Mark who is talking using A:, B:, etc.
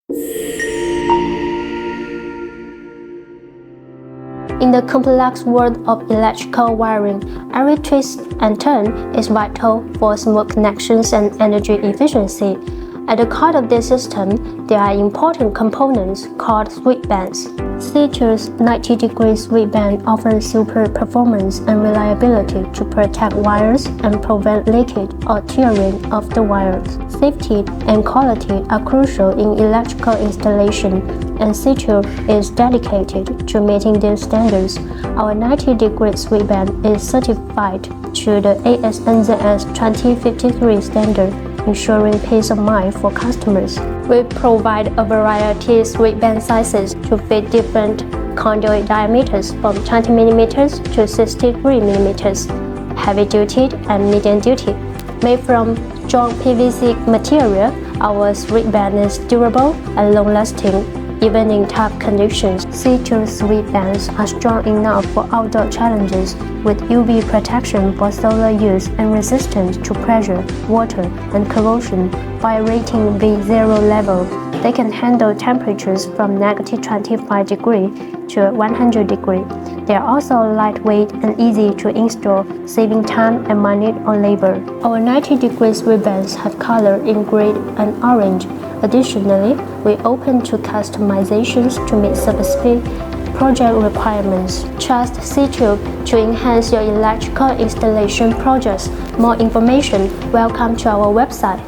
A: In the complex world of electrical wiring, every twist and turn is vital for smooth connections and energy efficiency. At the core of this system, there are important components called switch bands. Ctube's 90-degree switch band offers super performance and reliability to protect wires and prevent leakage or tearing of the wires. Safety and quality are crucial in electrical installation, and Ctube is dedicated to meeting these standards. Our 90-degree switch band is certified to the NZS 2053 standard, ensuring peace of mind for customers. We provide a variety of switch band sizes to fit different conduit diameters from 20 mm to 63 mm, heavy duty and medium duty. Made from strong PVC material, our switch band is durable and long-lasting, even in tough conditions. Ctube switch bands are strong enough for outdoor challenges, with UV protection for solar use and resistant to pressure, water, and corrosion. By rating V0 level, they can handle temperatures from -25 degrees to 100 degrees. They are also lightweight and easy to install, saving time and money on labor. Our 90-degree switch bands have color in gray and orange. Additionally, we open to customizations to meet specific project requirements. Trust Ctube to enhance your electrical installation projects. More information, welcome to our website.